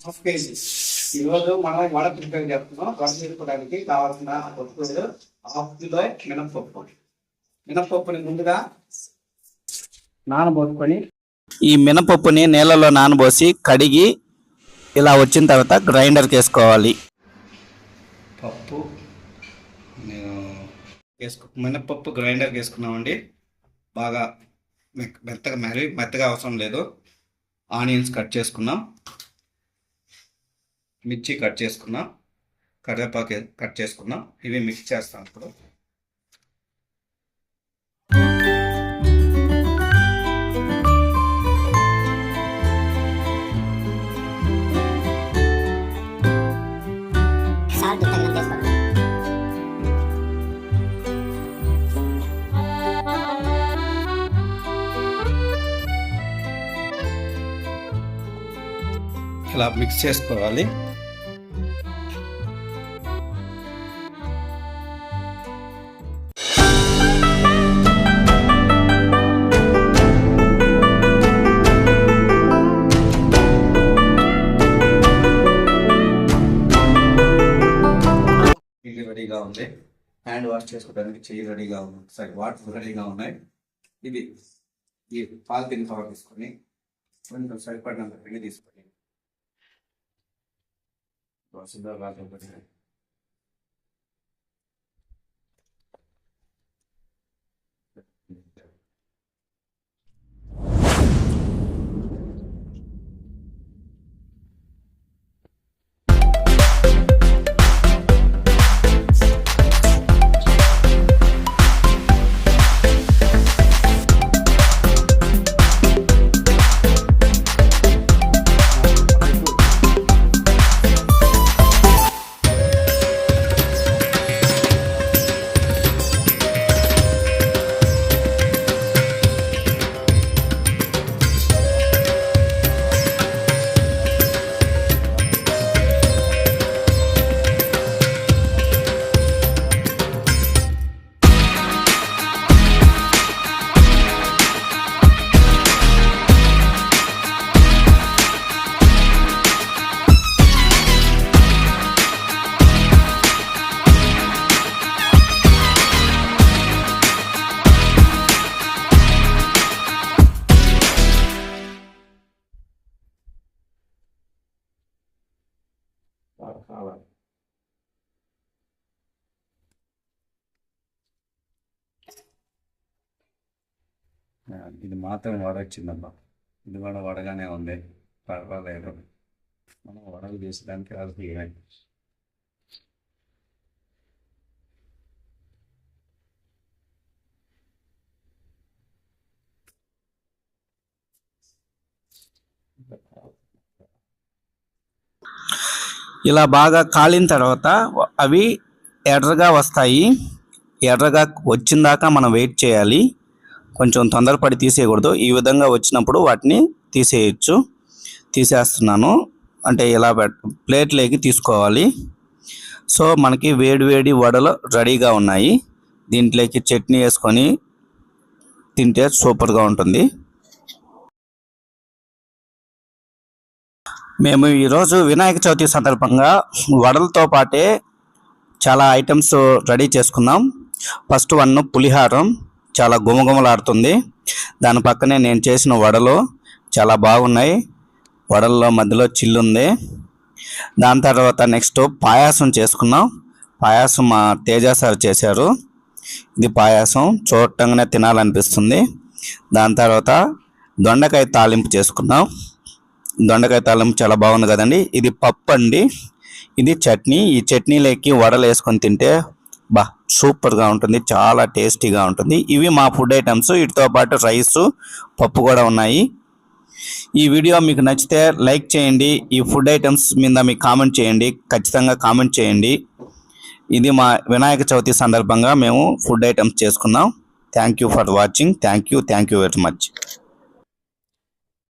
Half KG. ఈరోజు మనం vada prepare చేస్తున్నాం. వడ చేసుకోవడానికి కావాల్సిన వస్తువులు 1/2 కిలో మినపప్పు. మినపప్పుని ముందుగా నానబోసుకొని ఈ మినపప్పుని నీళ్ళలో నానబోసి కడిగి ఇలా వచ్చిన తర్వాత గ్రైండర్కి వేసుకోవాలి. పప్పు మినపప్పు గ్రైండర్కి వేసుకున్నామండి. బాగా మెత్తగా అవసరం లేదు. ఆనియన్స్ కట్ చేసుకున్నాం, మిర్చి కట్ చేసుకున్నాం, కరివేపాకు కట్ చేసుకున్నాం. ఇవి మిక్స్ చేస్తాం ఇప్పుడు. ఇలా మిక్స్ చేసుకోవాలి. ఇది రెడీగా ఉంది. హ్యాండ్ వాష్ చేసుకోవడానికి చెయ్యి రెడీగా ఉంది. వాటర్ రెడీగా ఉన్నాయి. ఇది ఈ పాలిథిన్ కవర్ తీసుకొని కొంచెం సరిపడినంత పిండి తీసుకొని కావాలి. ఇది మాత్రం వడొచ్చిందమ్మా. ఇది కూడా వడగానే ఉంది, పర్వాలేదు. మనం వడలు చేసేదానికి అది తీయాలి. ఇలా బాగా కాలిన తర్వాత అవి ఎర్రగా వస్తాయి. ఎర్రగా వచ్చిన దాకా మనం వెయిట్ చేయాలి. కొంచెం తొందరపడి తీసేయకూడదు. ఈ విధంగా వచ్చినప్పుడు వాటిని తీసేయచ్చు. తీసేస్తున్నాను. అంటే ఇలా ప్లేట్లోకి తీసుకోవాలి. సో మనకి వేడి వడలు రెడీగా ఉన్నాయి. దీంట్లోకి చట్నీ వేసుకొని తింటే సూపర్గా ఉంటుంది. మేము ఈరోజు వినాయక చవితి సందర్భంగా వడలతో పాటే చాలా ఐటమ్స్ రెడీ చేసుకున్నాం. ఫస్ట్ వన్ పులిహారం, చాలా గుమగుమలాడుతుంది. దాని పక్కనే నేను చేసిన వడలు చాలా బాగున్నాయి. వడల్లో మధ్యలో చిల్లుంది. దాని తర్వాత నెక్స్ట్ పాయాసం చేసుకున్నాం. పాయాసం మా తేజ సార్ చేశారు. ఇది పాయాసం చూడటంగానే తినాలనిపిస్తుంది. దాని తర్వాత దొండకాయ తాలింపు చేసుకున్నాం. దొండకాయ తాలింపు చాలా బాగుంది కదండి. ఇది పప్పు అండి. ఇది చట్నీ. ఈ చట్నీలోకి వడలు వేసుకొని తింటే సూపర్గా ఉంటుంది, చాలా టేస్టీగా ఉంటుంది. ఇవి మా ఫుడ్ ఐటమ్స్. వీటితో పాటు రైస్, పప్పు కూడా ఉన్నాయి. ఈ వీడియో మీకు నచ్చితే లైక్ చేయండి. ఈ ఫుడ్ ఐటమ్స్ మీద మీకు కామెంట్ చేయండి, ఖచ్చితంగా కామెంట్ చేయండి. ఇది మా వినాయక చవితి సందర్భంగా మేము ఫుడ్ ఐటమ్స్ చేసుకున్నాం. Thank you for watching. Thank you very much.